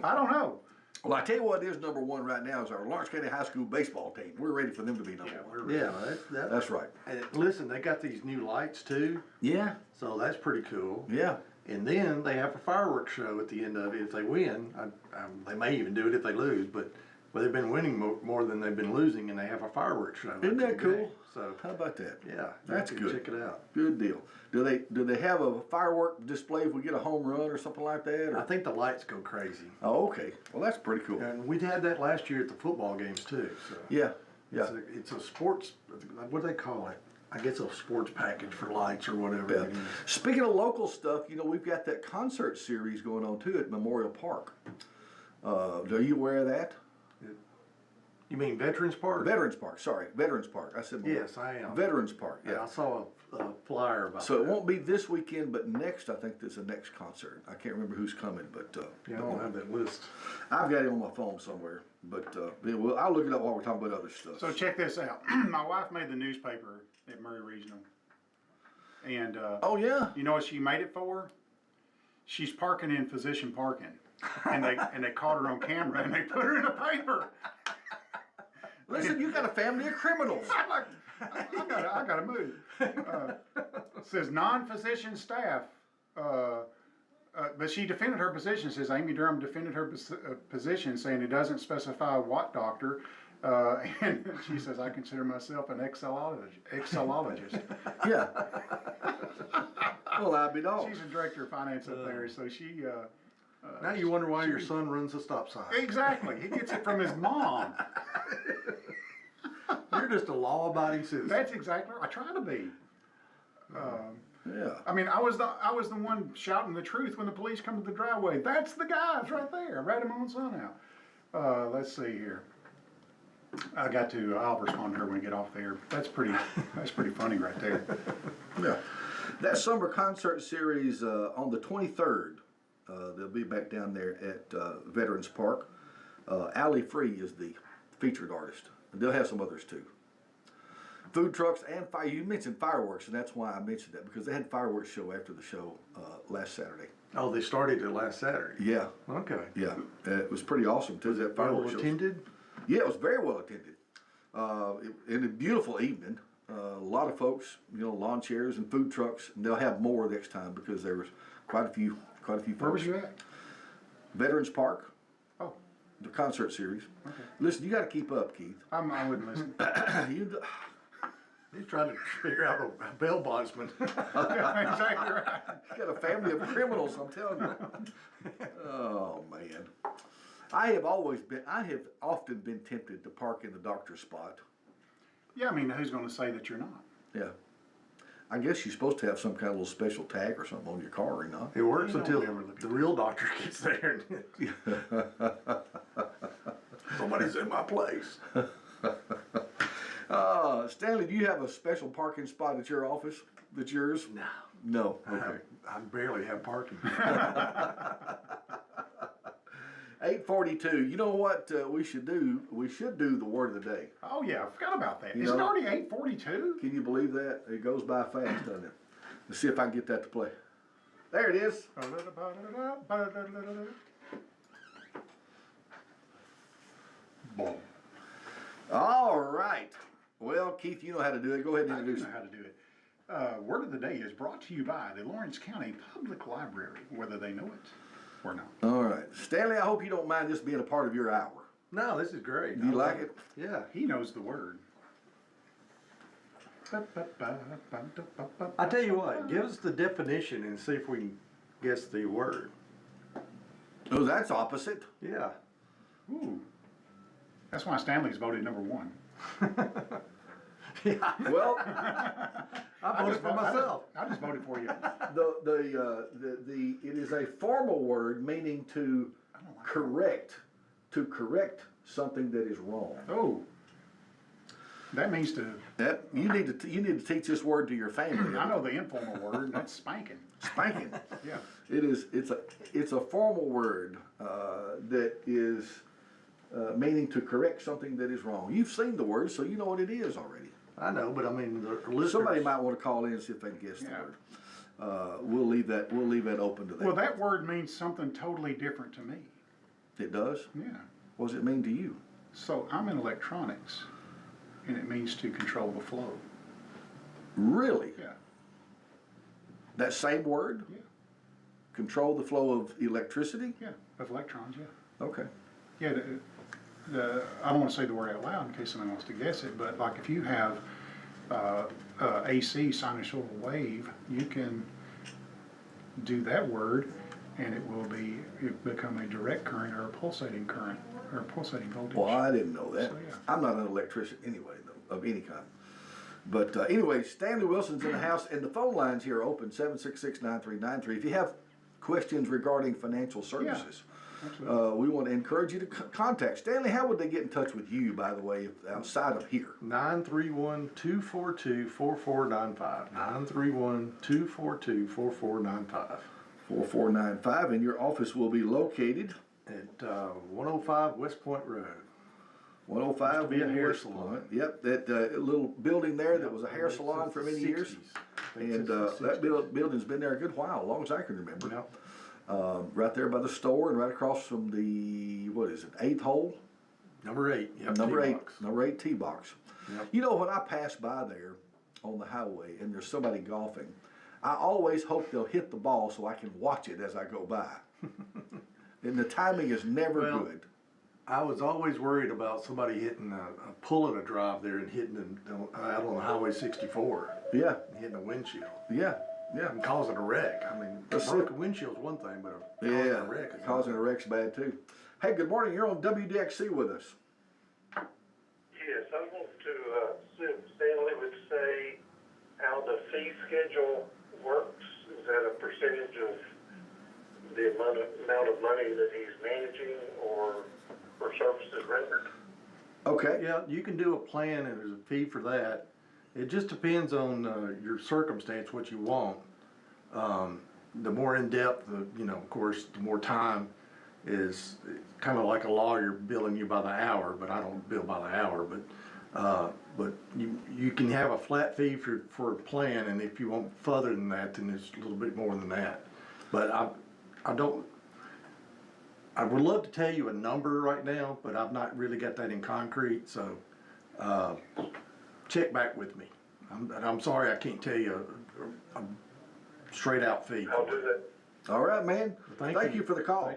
I don't know. Well, I tell you what is number 1 right now is our Lawrence County High School baseball team. We're ready for them to be number 1. Yeah, That's right. And listen, they got these new lights too. Yeah. So that's pretty cool. Yeah. And then they have a fireworks show at the end of it if they win. They may even do it if they lose, but they've been winning more than they've been losing, and they have a fireworks show. Isn't that cool? Game. So how about that? Yeah, that's good. Check it out. Good deal. Do they have a firework display if we get a home run or something like that? Or? I think the lights go crazy. Oh, okay. Well, that's pretty cool. And we had that last year at the football games too. So yeah. It's a sports. What do they call it? I guess a sports package for lights or whatever. Yeah. Speaking of local stuff, we've got that concert series going on too at Memorial Park. Are you aware of that? You mean Veterans Park? Veterans Park, sorry, Veterans Park. I said Yes, I am. Veterans Park, Yeah, yeah. I saw a flyer about So it that. won't be this weekend, but next, I think there's a next concert. I can't remember who's coming, but, Yeah, I don't have that list. I've got it on my phone somewhere, but, yeah, well, I'll look it up while we're talking about other stuff. So check this out. My wife made the newspaper at Murray Regional. And, Oh, yeah? you know what she made it for? She's parking in physician parking. And they caught her on camera and they put her in a paper. Listen, you got a family of criminals. I'm like, I gotta move. Says non-physician staff, but she defended her position. Says Amy Durham defended her position, saying it doesn't specify what doctor. And she says, I consider myself an excelologist. Yeah. Well, I'd be dog. She's a director of finance up there, so she. Now you wonder why your son runs a stop sign. Exactly, he gets it from his mom. You're just a law-abiding citizen. That's exactly. I try to be. Yeah. I mean, I was the one shouting the truth when the police come to the driveway. That's the guys right there. I read them on Sun Out. Let's see here. I'll respond to her when we get off there. That's pretty funny right there. Yeah. That summer concert series on the 23rd, they'll be back down there at Veterans Park. Ali Free is the featured artist. And they'll have some others too. Food trucks and fire. You mentioned fireworks, and that's why I mentioned that, because they had a fireworks show after the show last Saturday. Oh, they started it last Saturday. Yeah. Okay. Yeah. It was pretty awesome too. That Well fireworks show. attended? Yeah, it was very well attended. In a beautiful evening. A lot of folks, lawn chairs and food trucks, and they'll have more next time because there was quite a few folks. Where was you at? Veterans Park, Oh, the concert series. okay. Listen, you got to keep up, Keith. I wouldn't listen. He's trying to figure out a bail bondsman. Yeah, exactly right. You got a family of criminals, I'm telling you. Oh man, I have often been tempted to park in the doctor's spot. Yeah, I mean, who's going to say that you're not? Yeah, I guess you're supposed to have some kind of little special tag or something on your car, or not? It works You don't until ever look the at real doctor gets there. Somebody's in my place. Stanley, do you have a special parking spot at your office that's yours? No. No. Okay. I barely have parking. 8:42. You know what we should do? We should do the word of the day. Oh yeah, I forgot about that. You Is it know- already 8:42? Can you believe that? It goes by fast, doesn't it? Let's see if I can get that to play. There it is. Boom. All right. Well, Keith, you know how to do it. Go ahead and I do introduce know it. how to do it. Word of the day is brought to you by the Lawrence County Public Library, whether they know it or not. All right. Stanley, I hope you don't mind this being a part of your hour. No, this is great. Do you I like love it? Yeah. He knows the word. I tell you what, give us the definition and see if we can guess the word. Oh, that's opposite. Yeah. Ooh. That's why Stanley's voted number one. Yeah. Well, I voted for myself. I just voted for you. it is a formal word meaning to correct something that is wrong. Oh. That means to, That you need to teach this word to your family. I know the informal word, and that's spanking. Spanking. Yeah. It's a formal word that is meaning to correct something that is wrong. You've seen the word, so you know what it is already. I know, but I mean, the listeners. Somebody might want to call in and see if they can guess the Yeah. word. We'll leave that open to them. Well, that word means something totally different to me. It does? Yeah. What does it mean to you? So I'm in electronics, and it means to control the flow. Really? Yeah. That same word? Yeah. Control the flow of electricity? Yeah. Of electrons, yeah. Okay. Yeah, I don't want to say the word out loud in case someone wants to guess it, but like if you have AC, sinusoidal wave, you can do that word and it become a direct current or a pulsating current or a pulsating voltage. Well, I didn't know that. So, yeah. I'm not an electrician anyway, though, of any kind. But anyway, Stanley Wilson's in the house, and the phone lines here are open, 766-9393. If you have questions regarding financial services, We want to encourage you to contact Stanley. How would they get in touch with you, by the way, outside of here? 931-242-4495. 931-242-4495. 4495, and your office will be located At 105 West Point Road. 105. Used to be a hair West salon. Point. Yep, that little building there that was a hair salon for many years. And that building's been there a good while, as long as I can remember. Yep. Right there by the store and right across from the, what is it, 8th hole? Number 8. Yep, Number eight, T-box. number 8 tee box. Yep. You know, when I pass by there on the highway and there's somebody golfing, I always hope they'll hit the ball so I can watch it as I go by. And the timing is never good. I was always worried about somebody hitting a pulling a drive there and hitting out on Highway 64. Yeah, Hitting a windshield yeah, yeah. and causing a wreck. I mean, a That's broken windshield's one thing, but causing Yeah, a wreck is causing a wreck's bad too. Hey, good morning. You're on WDXE with us. Yes, I want to see if Stanley would say how the fee schedule works. Is that a percentage of the amount of money that he's managing or for services rendered? Okay. Yeah, you can do a plan and there's a fee for that. It just depends on your circumstance, what you want. The more in depth, of course, the more time is kind of like a lawyer billing you by the hour, but I don't bill by the hour. But you can have a flat fee for a plan, and if you want further than that, then it's a little bit more than that. But I would love to tell you a number right now, but I've not really got that in concrete, so check back with me. I'm sorry I can't tell you a straight out fee. I'll do that. All right, man. Thank you for the call.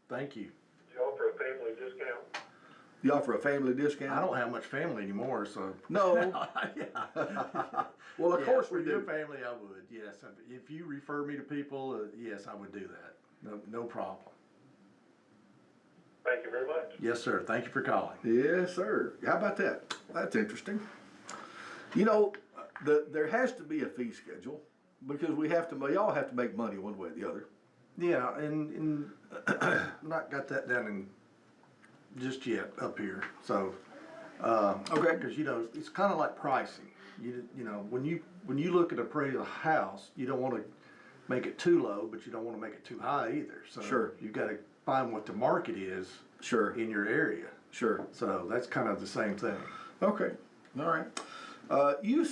Thank you. Do you offer a family discount? You offer a family discount? I don't have much family anymore, so. No. Well, of Yeah, course for we your do. family, I would, yes. If you refer me to people, yes, I would do that. No problem. Thank you very much. Yes, sir. Thank you for calling. Yes, sir. How about that? That's interesting. You know, there has to be a fee schedule because we all have to make money one way or the other. Yeah, and not got that down in just yet up here. So, Okay. because it's kind of like pricing. When you look at a house, you don't want to make it too low, but you don't want to make it too high either. So Sure. you've got to find what the market is Sure. in your area. Sure. So that's kind of the same thing. Okay. All right. You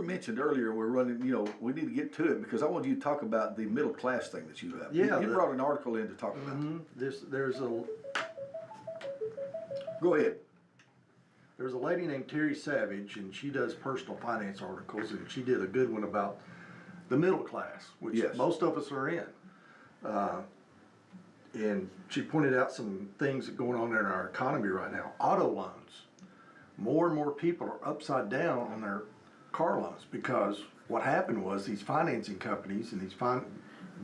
mentioned earlier we're running, we need to get to it because I want you to talk about the middle class thing that you have. Yeah, You brought an article in to talk about. Go ahead. There's a lady named Terry Savage, and she does personal finance articles, and she did a good one about the middle class, which Yes. most of us are in. And she pointed out some things that are going on in our economy right now. Auto loans. More and more people are upside down on their car loans because what happened was these financing companies and these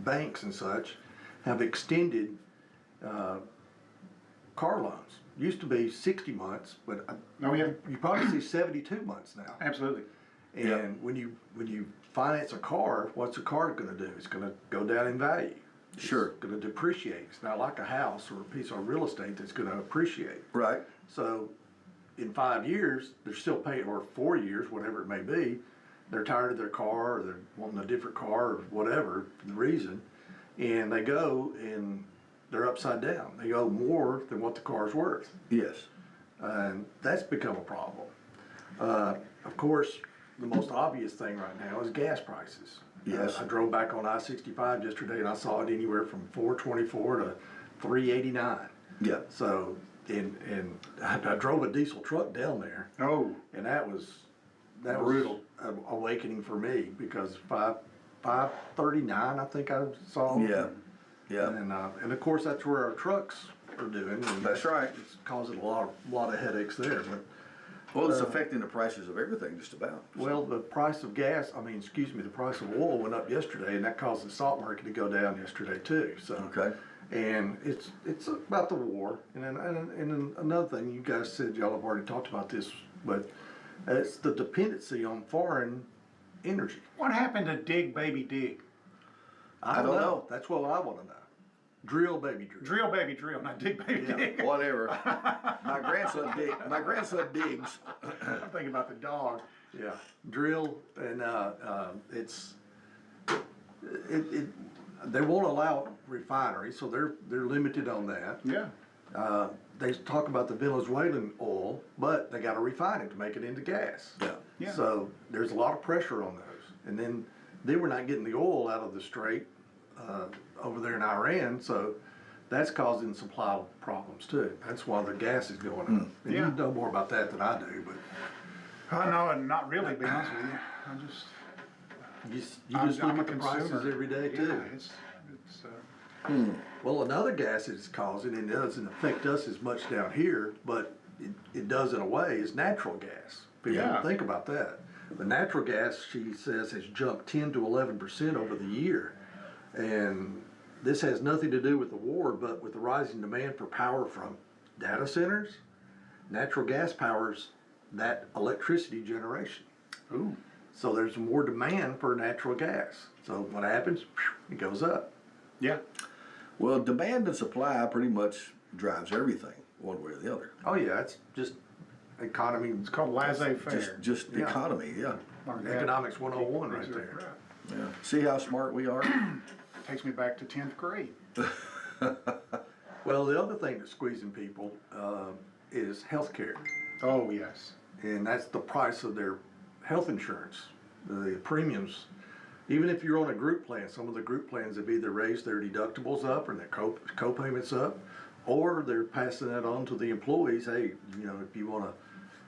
banks and such have extended car loans. Used to be 60 months, but Oh, yeah, you probably see 72 months now. absolutely. And Yeah. when you finance a car, what's a car going to do? It's going to go down in value. Sure. It's going to depreciate. It's not like a house or a piece of real estate that's going to appreciate. Right. So in 5 years, they're still paying, or 4 years, whatever it may be, they're tired of their car or they're wanting a different car or whatever the reason, and they go and they're upside down. They owe more than what the car's worth. Yes. And that's become a problem. Of course, the most obvious thing right now is gas prices. Yes. I drove back on I-65 yesterday and I saw it anywhere from $4.24 to $3.89. Yeah. So, and I drove a diesel truck down there, Oh, and that was Brutal. an awakening for me because $5.39 I think I saw. Yeah. Yeah. And of course that's where our trucks are doing. And That's right. It's causing a lot of headaches there. But Well, it's affecting the prices of everything just about. well, the price of the price of oil went up yesterday, and that caused the stock market to go down yesterday too. So Okay. and it's about the war, and then another thing you guys said y'all have already talked about this, but it's the dependency on foreign energy. what happened to Dig Baby Dig? I don't know. That's what I want to know. Drill, baby, drill. Drill, baby, drill, not dig, baby, dig. Whatever. My grandson digs. I'm thinking about the dog. Yeah, drill, and they won't allow refineries, so they're limited on that. Yeah. They talk about the Venezuelan oil, but they got to refine it to make it into gas. Yeah. So there's a lot of pressure on those, and then we're not getting the oil out of the strait over there in Iran, so that's causing supply problems too. That's why the gas is going up. And Yeah. you know more about that than I do, but. I know, and not really, to be honest with you. I just, You just look at the prices every day too. Yeah, it's Well, another gas it's causing, and it doesn't affect us as much down here, but it does in a way, is natural gas. People Yeah. don't think about that. The natural gas, she says, has jumped 10 to 11% over the year. And this has nothing to do with the war, but with the rising demand for power from data centers, natural gas powers that electricity generation. ooh, So there's more demand for natural gas. So what happens? It goes up. yeah, Well, demand and supply pretty much drives everything, one way or the other. Oh yeah, it's just economy. it's called laissez-faire. Just Yeah. economy, yeah. Economics 101 right there. Yeah. See how smart we are? Takes me back to 10th grade. Well, the other thing that's squeezing people is health care. Oh, yes. And that's the price of their health insurance, the premiums. Even if you're on a group plan, some of the group plans have either raised their deductibles up or their co-payments up, or they're passing that on to the employees. Hey, if you want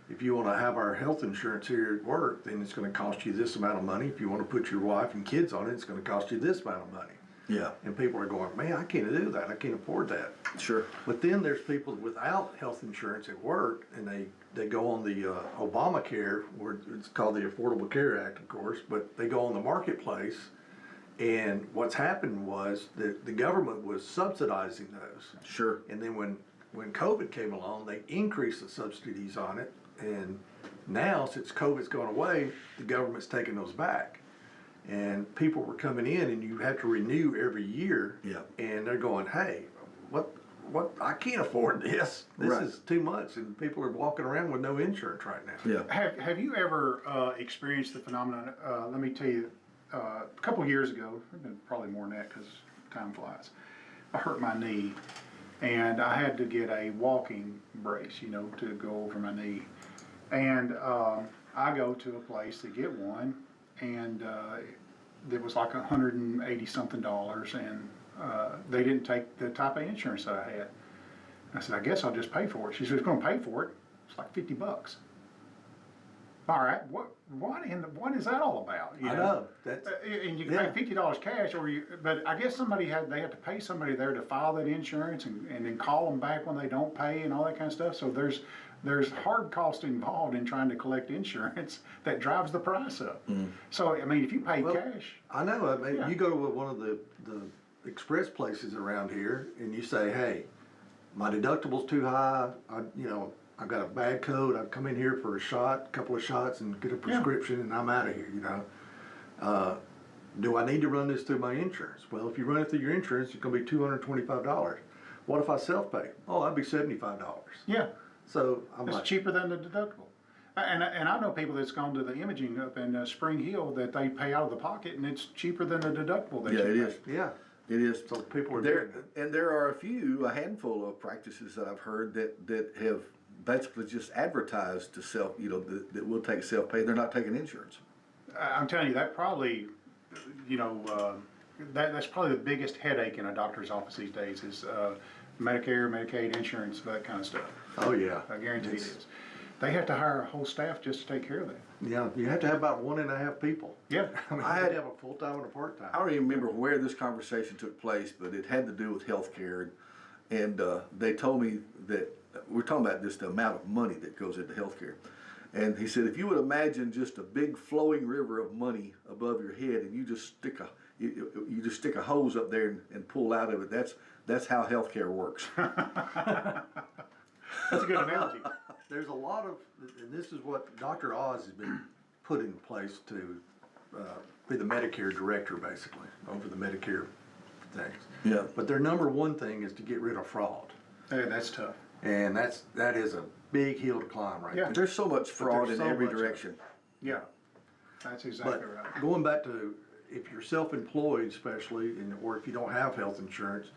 to have our health insurance here at work, then it's going to cost you this amount of money. If you want to put your wife and kids on it, it's going to cost you this amount of money. Yeah, And people are going, man, I can't do that. I can't afford that. sure. But then there's people without health insurance at work, and they go on the Obamacare, where it's called the Affordable Care Act, of course, but they go on the marketplace, and what's happened was that the government was subsidizing those. Sure. And then when COVID came along, they increased the subsidies on it, and now, since COVID's gone away, the government's taking those back. And people were coming in, and you have to renew every year. Yeah. And they're going, hey, what? I can't afford this. This Right. is too much, and people are walking around with no insurance right now. Yeah. Have you ever experienced the phenomenon? Let me tell you, a couple years ago, probably more than that because time flies, I hurt my knee, and I had to get a walking brace, to go over my knee. And I go to a place to get one, and it was like $180-something, and they didn't take the type of insurance that I had. I said, I guess I'll just pay for it. She said, it's going to pay for it. It's like $50. All right, what is that all about? I know. That's, And you can Yeah. pay $50 cash, but I guess they had to pay somebody there to file that insurance and then call them back when they don't pay and all that kind of stuff. So there's hard cost involved in trying to collect insurance that drives the price up. So I mean, if you pay cash, I know. I mean, Yeah. you go to one of the express places around here, and you say, hey, my deductible's too high. I've got a bad code. I've come in here for a couple of shots, and get a prescription, and I'm out of here. Do I need to run this through my insurance? Well, if you run it through your insurance, it's going to be $225. What if I self-pay? Oh, that'd be $75. yeah, So I'm it's like, cheaper than the deductible. And I know people that's gone to the imaging up in Spring Hill that they pay out of the pocket, and it's cheaper than the deductible. That Yeah, you it pay. is. yeah. It is. So people are there, doing and there are a handful of practices that I've heard that have basically just advertised to self, that will take self-pay. They're not taking insurance. I'm telling you, that probably, that's probably the biggest headache in a doctor's office these days is Medicare, Medicaid, insurance, that kind of stuff. Oh, yeah. I guarantee it is. They have to hire a whole staff just to take care of that. Yeah, you have to have about 1.5 people. Yeah. I mean, I you had- have a full-time and a part-time. I don't even remember where this conversation took place, but it had to do with healthcare, and they told me that we're talking about just the amount of money that goes into healthcare. And he said, if you would imagine just a big flowing river of money above your head, and you just stick a hose up there and pull out of it, that's how healthcare works. That's a good analogy. There's a lot of, and this is what Dr. Oz has been put in place to be the Medicare director, basically, over the Medicare things. Yeah. But their number one thing is to get rid of fraud. Hey, that's tough. And that is a big hill to climb right Yeah. there. There's so much fraud there's in so every much of it. direction. Yeah, that's exactly But right. going back to, if you're self-employed especially, or if you don't have health insurance,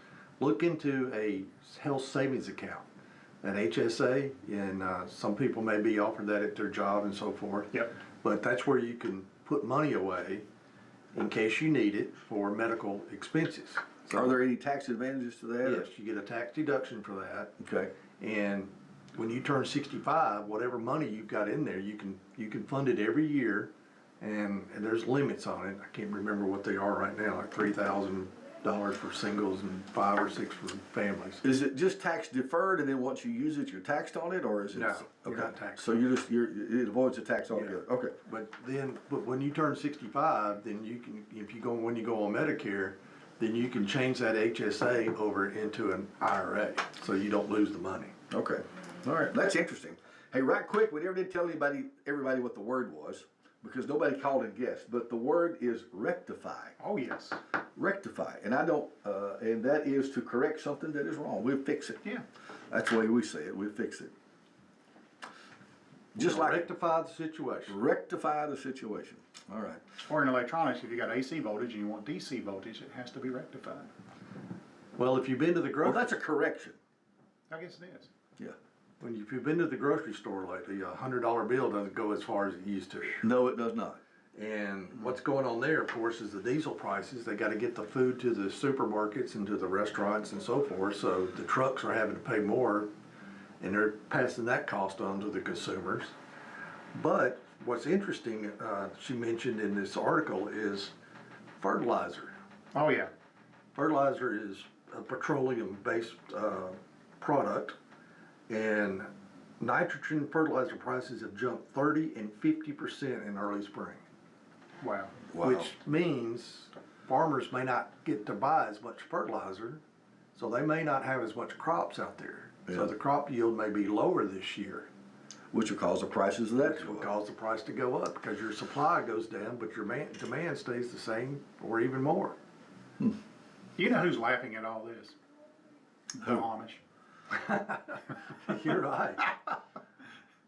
look into a health savings account, an HSA, and some people may be offered that at their job and so forth. Yep. But that's where you can put money away in case you need it for medical expenses. So, Are there any tax advantages to that? yes, you get a tax deduction for that. Okay. And when you turn 65, whatever money you've got in there, you can fund it every year, and there's limits on it. I can't remember what they are right now, like $3,000 for singles and 5 or 6 for families. Is it just tax deferred, and then once you use it, you're taxed on it, or is it? No, you're Okay. not taxed. So it avoids the tax altogether. Okay. But when you turn 65, then you can, when you go on Medicare, then you can change that HSA over into an IRA, so you don't lose the money. Okay. All right. That's interesting. Hey, right quick, we never did tell everybody what the word was, because nobody called and guessed. But the word is rectify. Oh, yes. Rectify, and I don't, and that is to correct something that is wrong. We'll fix it. Yeah. That's the way we say it. We'll fix it. Just like Rectify the situation. rectify the situation. All right. Or in electronics, if you got AC voltage and you want DC voltage, it has to be rectified. Well, if you've been to the Well, grocery, that's a correction. I guess it is. Yeah. if you've been to the grocery store lately, $100 bill doesn't go as far as it used to. No, it does not. And what's going on there, of course, is the diesel prices. They got to get the food to the supermarkets and to the restaurants and so forth. So the trucks are having to pay more, and they're passing that cost on to the consumers. But what's interesting, she mentioned in this article, is fertilizer. Oh, yeah. Fertilizer is a petroleum-based product, and nitrogen fertilizer prices have jumped 30 and 50% in early spring. Wow. Wow. Which means farmers may not get to buy as much fertilizer, so they may not have as much crops out there. Yeah. So the crop yield may be lower this year, Which will cause the prices of that which to will go up. cause the price to go up because your supply goes down, but your demand stays the same or even more. You know who's laughing at all this? The Amish. You're right.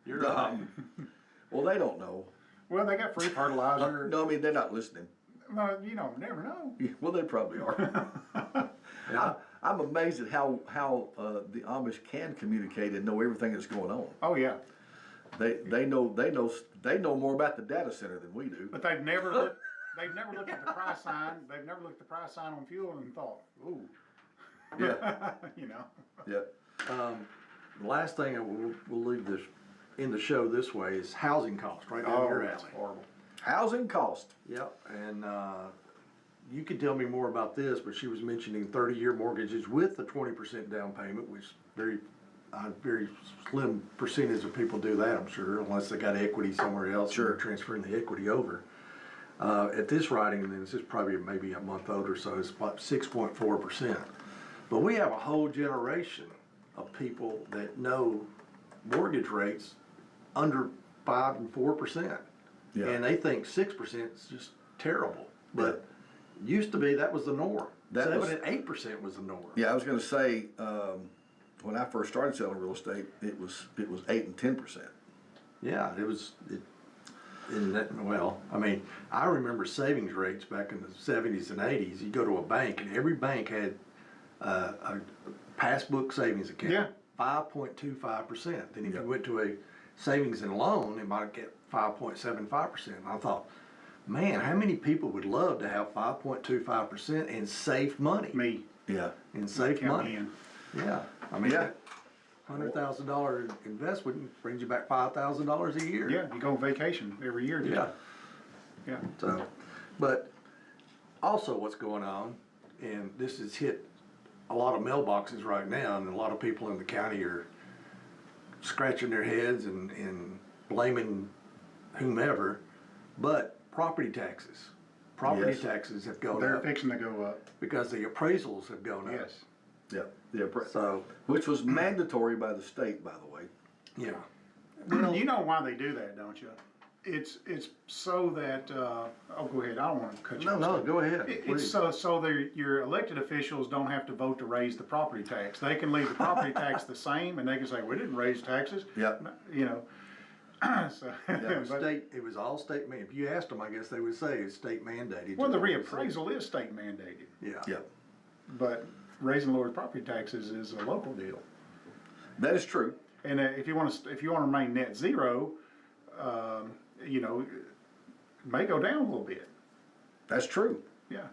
You're right. Well, they don't know. Well, they got free fertilizer. No, I mean, they're not listening. Well, you know, never know. Well, they probably are. I'm amazed at how the Amish can communicate and know everything that's going on. Oh, yeah. They know more about the data center than we do. But they've never looked at the price sign. They've never looked at the price sign on fuel and thought, ooh. Yeah, You know. yeah. The last thing we'll leave this in the show this way is housing cost, right down your that's alley. horrible. Housing cost. Yep, and you can tell me more about this, but she was mentioning 30-year mortgages with the 20% down payment, which very slim percentage of people do that, I'm sure, unless they got equity somewhere else. Sure. And they're transferring the equity over. At this writing, and this is probably maybe a month old or so, it's about 6.4%. But we have a whole generation of people that know mortgage rates under 5 and 4%. Yeah. And they think 6% is just terrible. But used to be that was the norm. That 7 was- and 8% was the norm. Yeah, I was going to say when I first started selling real estate, it was 8 and 10%. Yeah, I mean, I remember savings rates back in the 70s and 80s. You go to a bank, and every bank had a passbook savings account. Yeah. 5.25%. Then if Yeah. you went to a savings and loan, it might get 5.75%. And I thought, man, how many people would love to have 5.25% and save money? Me. Yeah. And save Count money. me in. Yeah, I mean, Yeah. $100,000 investment brings you back $5,000 a year. Yeah, you go on vacation every year. Yeah. Yeah. So, but also what's going on, and this has hit a lot of mailboxes right now, and a lot of people in the county are scratching their heads and blaming whomever, but property taxes. Property Yes. taxes have gone They're up fixing to go up. because the appraisals have gone up. Yes. Yeah. Yeah. So, Which was mandatory by the state, by the way. yeah. You know why they do that, don't you? It's so that, oh, go ahead, I don't wanna cut you No, off. no, go ahead, It's please. so your elected officials don't have to vote to raise the property tax. They can leave the property tax the same, and they can say, we didn't raise taxes. Yep. You know, so. It but- was all state, if you asked them, I guess they would say it's state mandated. Well, the reappraisal is state mandated, Yeah. Yep. but raising and lowering property taxes is a local deal. That is true. And if you want to remain net zero, you know, it may go down a little bit. That's true. Yeah.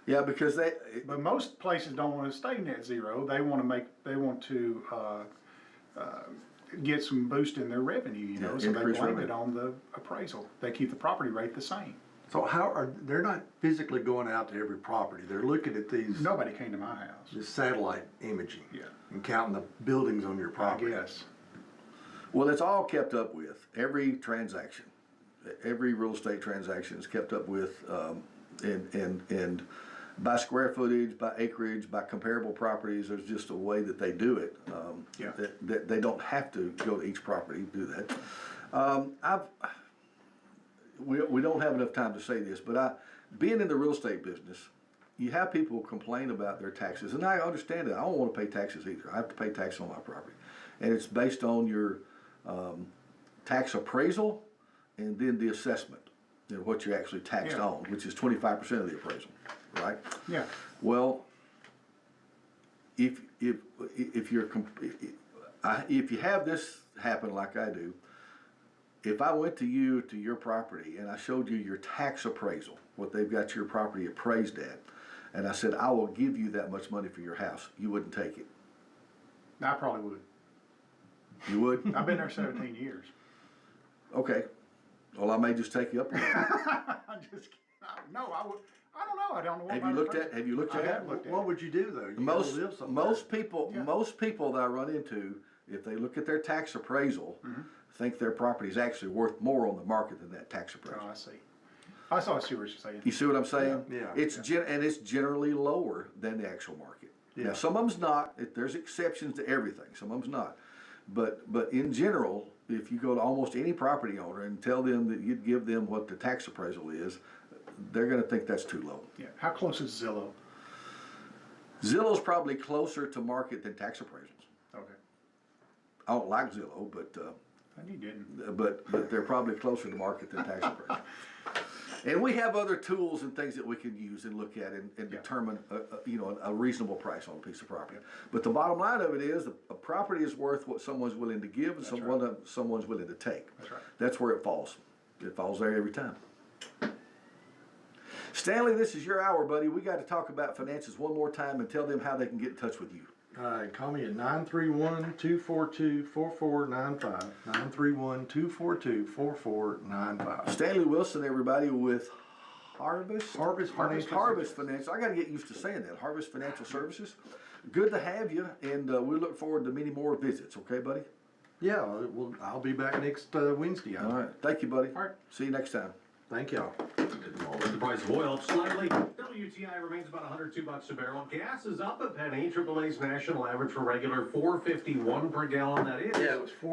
Yeah, because But most places don't want to stay net zero. They want to get some boost in their revenue, you know, Yeah, so they increase blame revenue. it on the appraisal. They keep the property rate the same. So they're not physically going out to every property, they're looking at Nobody came to my house. this satellite imaging. Yeah. And counting the buildings on your I property. guess. well, it's all kept up with. Every transaction, every real estate transaction is kept up with, and by square footage, by acreage, by comparable properties. There's just a way that they do it. Yeah. That they don't have to go to each property to do that. We don't have enough time to say this, but being in the real estate business, you have people complain about their taxes, and I understand it. I don't want to pay taxes either. I have to pay tax on my property, and it's based on your tax appraisal and then the assessment, you know, what you're actually taxed Yeah. on, which is 25% of the appraisal, right? Yeah. Well, if you have this happen like I do, if I went to your property and I showed you your tax appraisal, what they've got your property appraised at, and I said, I will give you that much money for your house, you wouldn't take it. I probably would. You would? I've been there 17 years. Okay. Well, I may just take you up on it. I'm just kidding. No, I would. I don't know. I don't know what Have my you looked appraisal- at I it? have looked at What it. would you do though? You gotta live somewhere. Most people Yeah. that I run into, if they look at their tax appraisal, Mm-hmm. think their property is actually worth more on the market than that tax appraisal. Oh, I see. I see what you're saying. You see what I'm saying? Yeah. It's and it's generally lower than the actual market. Yeah. Now, some of them's not. There's exceptions to everything. Some of them's not. But in general, if you go to almost any property owner and tell them that you'd give them what the tax appraisal is, they're going to think that's too low. Yeah. How close is Zillow? Zillow's probably closer to market than tax appraisals. Okay. I don't like Zillow, but You didn't. but they're probably closer to market than tax appraisal. And we have other tools and things that we can use and look at and determine a reasonable price on a piece of property. But the bottom line of it is a property is worth what someone's willing to give and someone's willing to take. That's right. That's where it falls. It falls there every time. Stanley, this is your hour, buddy. We got to talk about finances one more time and tell them how they can get in touch with you. All right, call me at 931-242-4495. 931-242-4495. Stanley Wilson, everybody, with Harvest Financial Financial. I got to get used to saying that. Harvest Financial Services. Good to have you, and we look forward to many more visits. Okay, buddy. Yeah, well, I'll be back next Wednesday. All right. Thank you, buddy. All right. See you next time. Thank y'all. The price of oil up slightly. WTI remains about $102 a barrel. Gas is up a penny. AAA's national average for regular $4.51 per gallon. That is. Yeah, it was 4.